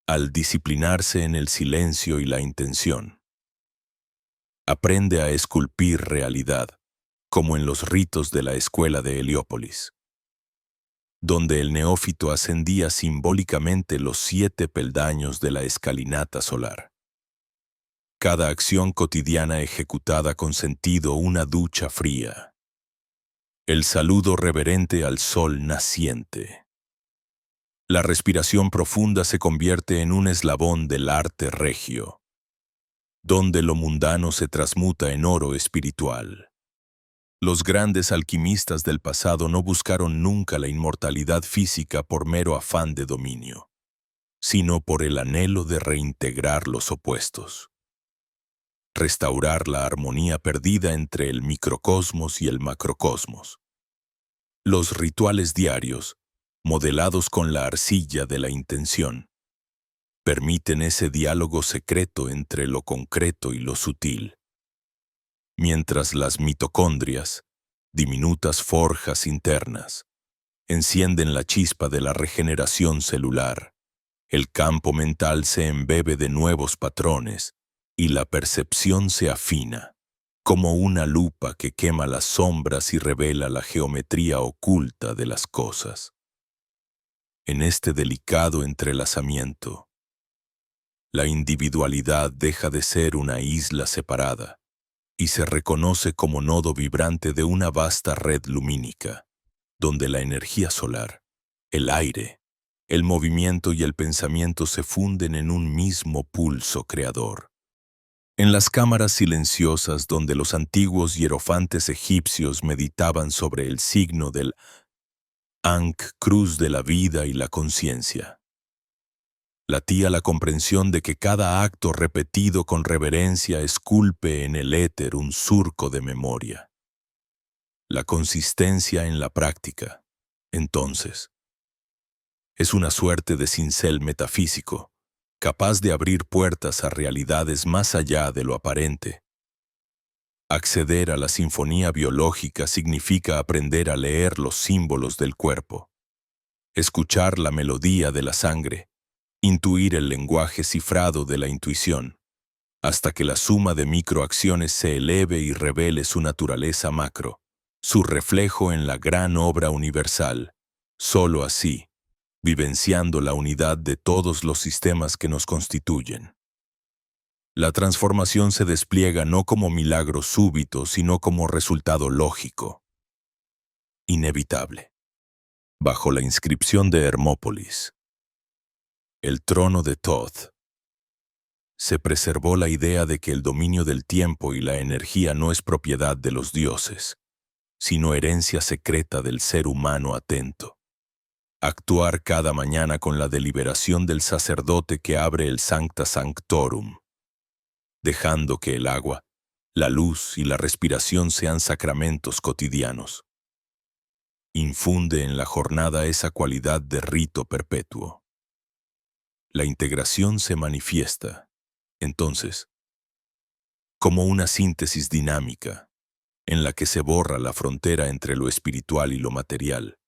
al disciplinarse en el silencio y la intención, aprende a esculpir realidad, como en los ritos de la escuela de Heliópolis, donde el neófito ascendía simbólicamente los 7 peldaños de la escalinata solar. Cada acción cotidiana ejecutada con sentido, una ducha fría, el saludo reverente al sol naciente. La respiración profunda se convierte en un eslabón del arte regio, donde lo mundano se transmuta en oro espiritual. Los grandes alquimistas del pasado no buscaron nunca la inmortalidad física por mero afán de dominio, sino por el anhelo de reintegrar los opuestos, restaurar la armonía perdida entre el microcosmos y el macrocosmos. Los rituales diarios, modelados con la arcilla de la intención, permiten ese diálogo secreto entre lo concreto y lo sutil. Mientras las mitocondrias, diminutas forjas internas, encienden la chispa de la regeneración celular, el campo mental se embebe de nuevos patrones y la percepción se afina, como una lupa que quema las sombras y revela la geometría oculta de las cosas. En este delicado entrelazamiento, la individualidad deja de ser una isla separada y se reconoce como nodo vibrante de una vasta red lumínica, donde la energía solar, el aire, el movimiento y el pensamiento se funden en un mismo pulso creador. En las cámaras silenciosas donde los antiguos hierofantes egipcios meditaban sobre el signo del Ankh, cruz de la vida y la conciencia, latía la comprensión de que cada acto repetido con reverencia esculpe en el éter un surco de memoria. La consistencia en la práctica, entonces, es una suerte de cincel metafísico, capaz de abrir puertas a realidades más allá de lo aparente. Acceder a la sinfonía biológica significa aprender a leer los símbolos del cuerpo, escuchar la melodía de la sangre, intuir el lenguaje cifrado de la intuición, hasta que la suma de microacciones se eleve y revele su naturaleza macro, su reflejo en la gran obra universal. Solo así, vivenciando la unidad de todos los sistemas que nos constituyen, la transformación se despliega no como milagro súbito, sino como resultado lógico, inevitable. Bajo la inscripción de Hermópolis, el trono de Thoth, se preservó la idea de que el dominio del tiempo y la energía no es propiedad de los dioses, sino herencia secreta del ser humano atento. Actuar cada mañana con la deliberación del sacerdote que abre el Sancta Sanctorum, dejando que el agua, la luz y la respiración sean sacramentos cotidianos. Infunde en la jornada esa cualidad de rito perpetuo. La integración se manifiesta, entonces, como una síntesis dinámica, en la que se borra la frontera entre lo espiritual y lo material,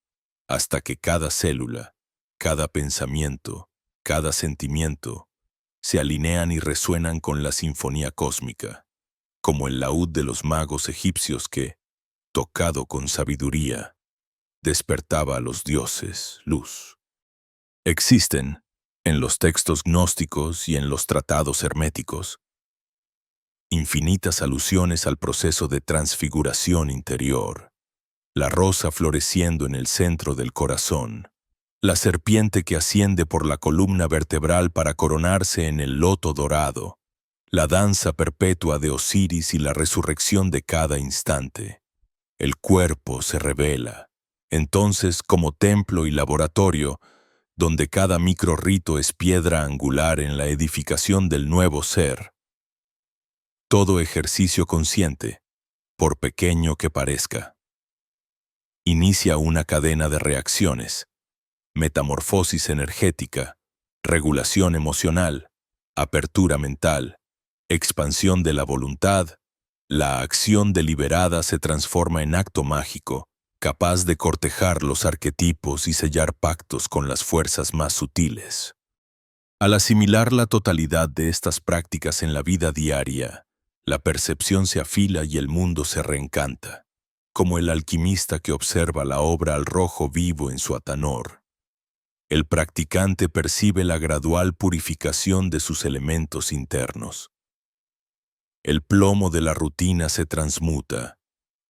hasta que cada célula, cada pensamiento, cada sentimiento, se alinean y resuenan con la sinfonía cósmica, como el laúd de los magos egipcios que, tocado con sabiduría, despertaba a los dioses luz. Existen, en los textos gnósticos y en los tratados herméticos, infinitas alusiones al proceso de transfiguración interior, la rosa floreciendo en el centro del corazón, la serpiente que asciende por la columna vertebral para coronarse en el loto dorado, la danza perpetua de Osiris y la resurrección de cada instante. El cuerpo se revela, entonces como templo y laboratorio, donde cada microrrito es piedra angular en la edificación del nuevo ser. Todo ejercicio consciente, por pequeño que parezca, inicia una cadena de reacciones, metamorfosis energética, regulación emocional, apertura mental, expansión de la voluntad. La acción deliberada se transforma en acto mágico, capaz de cortejar los arquetipos y sellar pactos con las fuerzas más sutiles. Al asimilar la totalidad de estas prácticas en la vida diaria, la percepción se afila y el mundo se reencanta. Como el alquimista que observa la obra al rojo vivo en su atanor, el practicante percibe la gradual purificación de sus elementos internos. El plomo de la rutina se transmuta,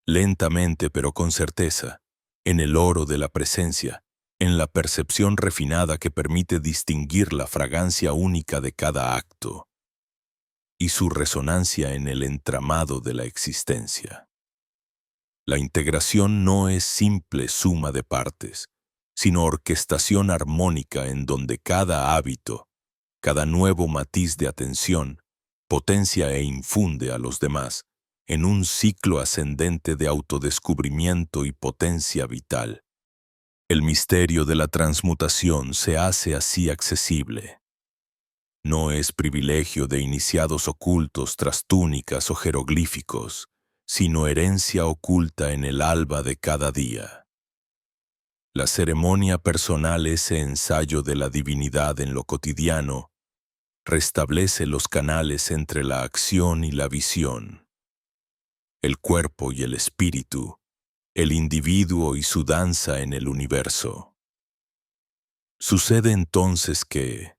lentamente pero con certeza, en el oro de la presencia, en la percepción refinada que permite distinguir la fragancia única de cada acto y su resonancia en el entramado de la existencia. La integración no es simple suma de partes, sino orquestación armónica en donde cada hábito, cada nuevo matiz de atención, potencia e infunde a los demás en un ciclo ascendente de autodescubrimiento y potencia vital. El misterio de la transmutación se hace así accesible. No es privilegio de iniciados ocultos tras túnicas o jeroglíficos, sino herencia oculta en el alba de cada día. La ceremonia personal, ese ensayo de la divinidad en lo cotidiano, restablece los canales entre la acción y la visión, el cuerpo y el espíritu, el individuo y su danza en el universo. Sucede entonces que,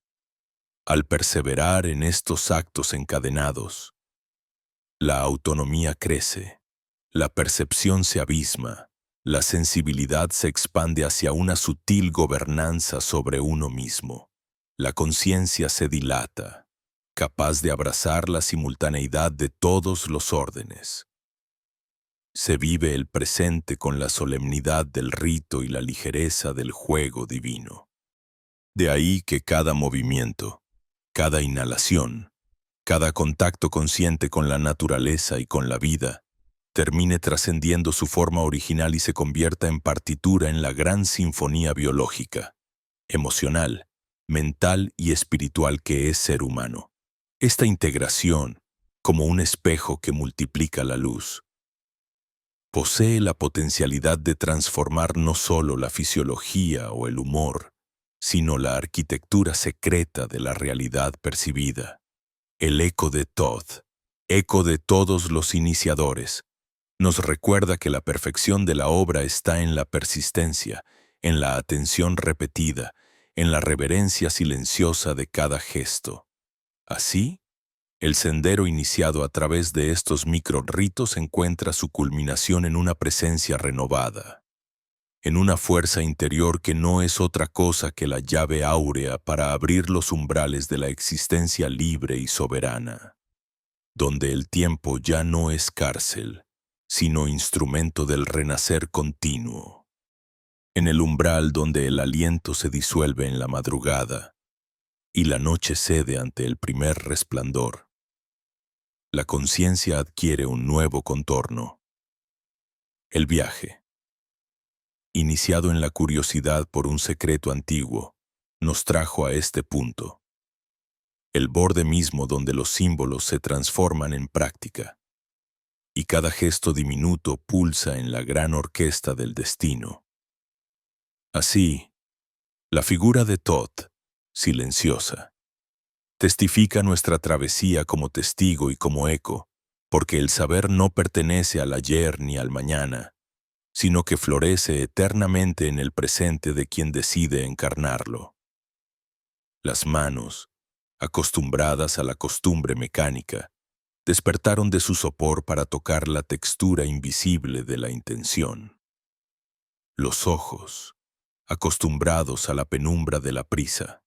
al perseverar en estos actos encadenados, la autonomía crece, la percepción se abisma, la sensibilidad se expande hacia una sutil gobernanza sobre uno mismo. La conciencia se dilata, capaz de abrazar la simultaneidad de todos los órdenes. Se vive el presente con la solemnidad del rito y la ligereza del juego divino. De ahí que cada movimiento, cada inhalación, cada contacto consciente con la naturaleza y con la vida, termine trascendiendo su forma original y se convierta en partitura en la gran sinfonía biológica, emocional, mental y espiritual que es ser humano. Esta integración, como un espejo que multiplica la luz, posee la potencialidad de transformar no solo la fisiología o el humor, sino la arquitectura secreta de la realidad percibida. El eco de Thoth, eco de todos los iniciadores, nos recuerda que la perfección de la obra está en la persistencia, en la atención repetida, en la reverencia silenciosa de cada gesto. Así, el sendero iniciado a través de estos microrritos encuentra su culminación en una presencia renovada, en una fuerza interior que no es otra cosa que la llave áurea para abrir los umbrales de la existencia libre y soberana, donde el tiempo ya no es cárcel, sino instrumento del renacer continuo. En el umbral donde el aliento se disuelve en la madrugada y la noche cede ante el primer resplandor, la conciencia adquiere un nuevo contorno. El viaje, iniciado en la curiosidad por un secreto antiguo, nos trajo a este punto, el borde mismo donde los símbolos se transforman en práctica, y cada gesto diminuto pulsa en la gran orquesta del destino. Así, la figura de Thoth, silenciosa, testifica nuestra travesía como testigo y como eco, porque el saber no pertenece al ayer ni al mañana, sino que florece eternamente en el presente de quien decide encarnarlo. Las manos, acostumbradas a la costumbre mecánica, despertaron de su sopor para tocar la textura invisible de la intención. Los ojos, acostumbrados a la penumbra de la prisa,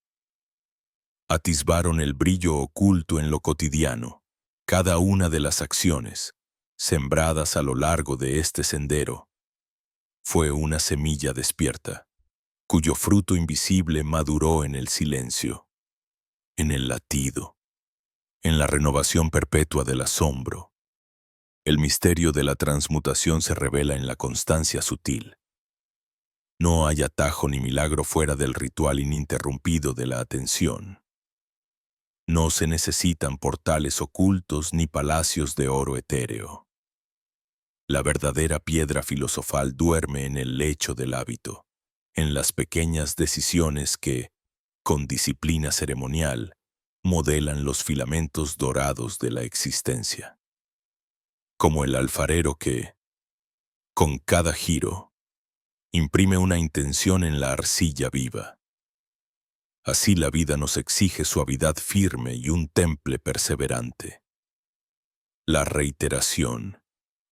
atisbaron el brillo oculto en lo cotidiano. Cada una de las acciones, sembradas a lo largo de este sendero, fue una semilla despierta, cuyo fruto invisible maduró en el silencio, en el latido, en la renovación perpetua del asombro. El misterio de la transmutación se revela en la constancia sutil. No hay atajo ni milagro fuera del ritual ininterrumpido de la atención. No se necesitan portales ocultos ni palacios de oro etéreo. La verdadera piedra filosofal duerme en el lecho del hábito, en las pequeñas decisiones que, con disciplina ceremonial, modelan los filamentos dorados de la existencia. Como el alfarero que, Con cada giro, imprime una intención en la arcilla viva. Así la vida nos exige suavidad firme y un temple perseverante. La reiteración,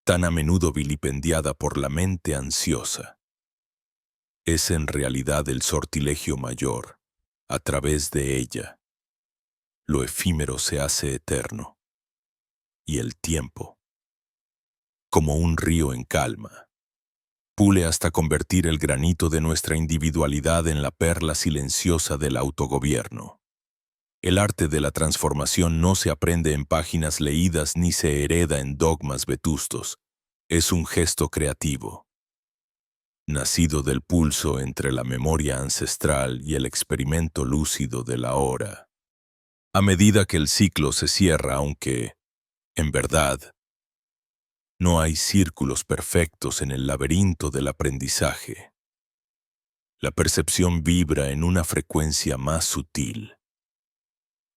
tan a menudo vilipendiada por la mente ansiosa, es en realidad el sortilegio mayor. A través de ella, lo efímero se hace eterno, y el tiempo, como un río en calma, pule hasta convertir el granito de nuestra individualidad en la perla silenciosa del autogobierno. El arte de la transformación no se aprende en páginas leídas ni se hereda en dogmas vetustos. Es un gesto creativo, nacido del pulso entre la memoria ancestral y el experimento lúcido de la hora. A medida que el ciclo se cierra, aunque, en verdad, no hay círculos perfectos en el laberinto del aprendizaje, la percepción vibra en una frecuencia más sutil.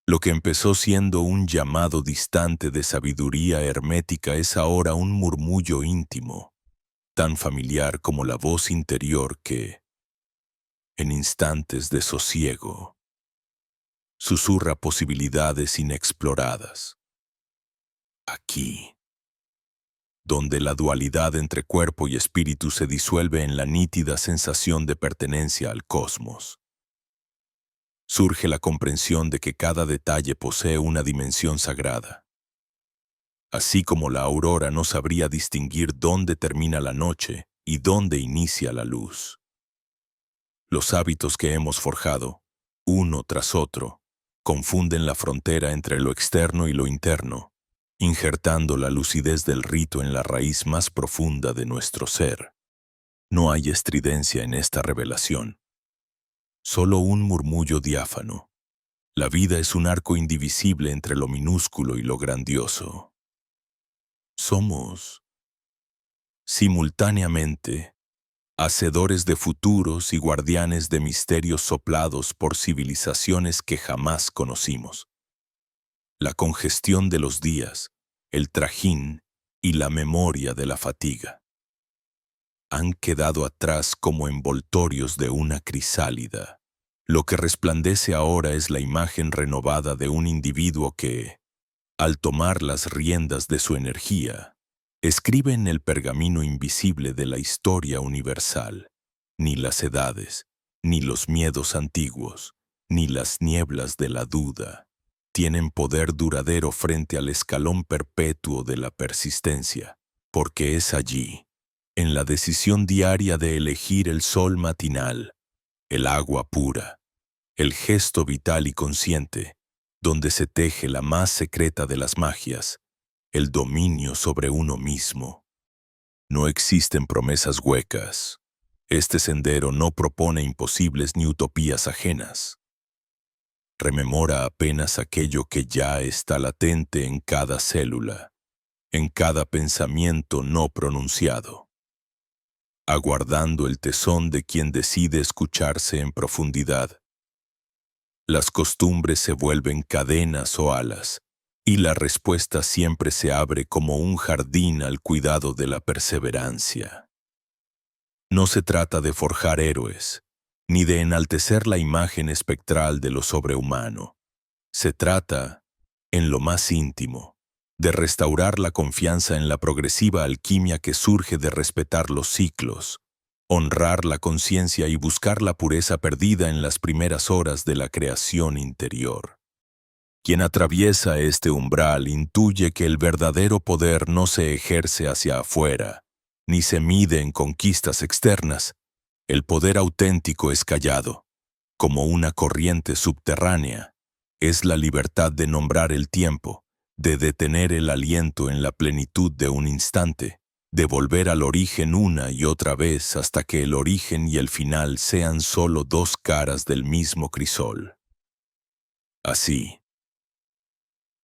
Lo que empezó siendo un llamado distante de sabiduría hermética es ahora un murmullo íntimo, tan familiar como la voz interior que, en instantes de sosiego, susurra posibilidades inexploradas. Aquí, donde la dualidad entre cuerpo y espíritu se disuelve en la nítida sensación de pertenencia al cosmos, surge la comprensión de que cada detalle posee una dimensión sagrada. Así como la aurora no sabría distinguir dónde termina la noche y dónde inicia la luz. Los hábitos que hemos forjado, uno tras otro, confunden la frontera entre lo externo y lo interno, injertando la lucidez del rito en la raíz más profunda de nuestro ser. No hay estridencia en esta revelación, solo un murmullo diáfano. La vida es un arco indivisible entre lo minúsculo y lo grandioso. Somos, simultáneamente, hacedores de futuros y guardianes de misterios soplados por civilizaciones que jamás conocimos. La congestión de los días, el trajín y la memoria de la fatiga han quedado atrás como envoltorios de una crisálida. Lo que resplandece ahora es la imagen renovada de un individuo que, al tomar las riendas de su energía, escribe en el pergamino invisible de la historia universal. Ni las edades, ni los miedos antiguos, ni las nieblas de la duda tienen poder duradero frente al escalón perpetuo de la persistencia, porque es allí, en la decisión diaria de elegir el sol matinal, el agua pura, el gesto vital y consciente, donde se teje la más secreta de las magias, el dominio sobre uno mismo. No existen promesas huecas. Este sendero no propone imposibles ni utopías ajenas. Rememora apenas aquello que ya está latente en cada célula, en cada pensamiento no pronunciado, aguardando el tesón de quien decide escucharse en profundidad. Las costumbres se vuelven cadenas o alas, y la respuesta siempre se abre como un jardín al cuidado de la perseverancia. No se trata de forjar héroes, ni de enaltecer la imagen espectral de lo sobrehumano. Se trata, en lo más íntimo, de restaurar la confianza en la progresiva alquimia que surge de respetar los ciclos, honrar la conciencia y buscar la pureza perdida en las primeras horas de la creación interior. Quien atraviesa este umbral intuye que el verdadero poder no se ejerce hacia afuera, ni se mide en conquistas externas. El poder auténtico es callado, como una corriente subterránea. Es la libertad de nombrar el tiempo, de detener el aliento en la plenitud de un instante, de volver al origen una y otra vez hasta que el origen y el final sean solo dos caras del mismo crisol. Así,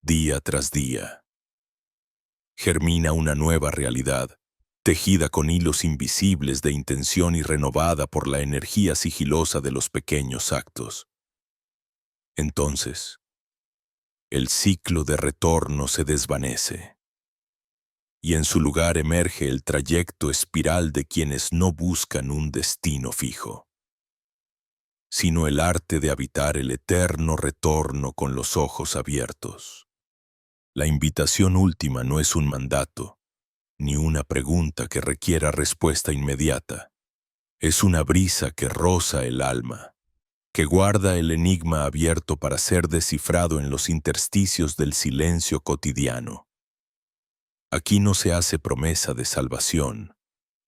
día tras día, germina una nueva realidad, tejida con hilos invisibles de intención y renovada por la energía sigilosa de los pequeños actos. Entonces, el ciclo de retorno se desvanece. y en su lugar emerge el trayecto espiral de quienes no buscan un destino fijo, sino el arte de habitar el eterno retorno con los ojos abiertos. La invitación última no es un mandato, ni una pregunta que requiera respuesta inmediata. Es una brisa que roza el alma, que guarda el enigma abierto para ser descifrado en los intersticios del silencio cotidiano. Aquí no se hace promesa de salvación,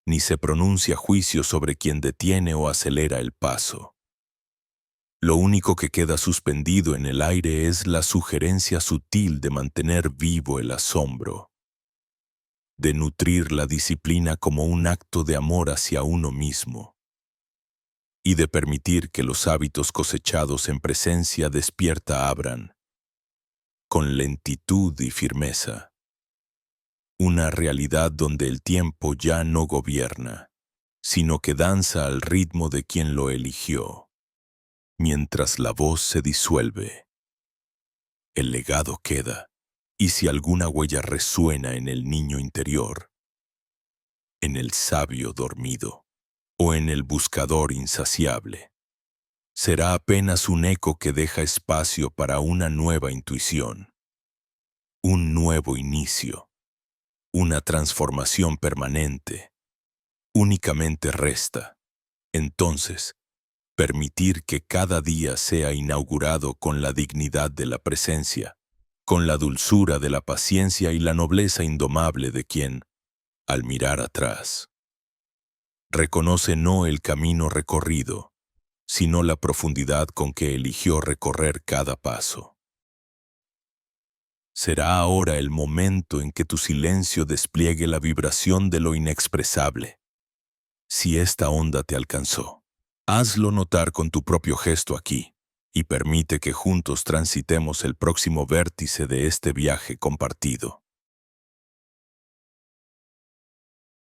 ni se pronuncia juicio sobre quien detiene o acelera el paso. Lo único que queda suspendido en el aire es la sugerencia sutil de mantener vivo el asombro, de nutrir la disciplina como un acto de amor hacia uno mismo, y de permitir que los hábitos cosechados en presencia despierta abran, con lentitud y firmeza, una realidad donde el tiempo ya no gobierna, sino que danza al ritmo de quien lo eligió. Mientras la voz se disuelve, el legado queda, y si alguna huella resuena en el niño interior, en el sabio dormido, o en el buscador insaciable, será apenas un eco que deja espacio para una nueva intuición, un nuevo inicio, una transformación permanente. Únicamente resta, entonces, permitir que cada día sea inaugurado con la dignidad de la presencia, con la dulzura de la paciencia y la nobleza indomable de quien, al mirar atrás, reconoce no el camino recorrido, sino la profundidad con que eligió recorrer cada paso. Será ahora el momento en que tu silencio despliegue la vibración de lo inexpresable. Si esta onda te alcanzó, hazlo notar con tu propio gesto aquí, y permite que juntos transitemos el próximo vértice de este viaje compartido.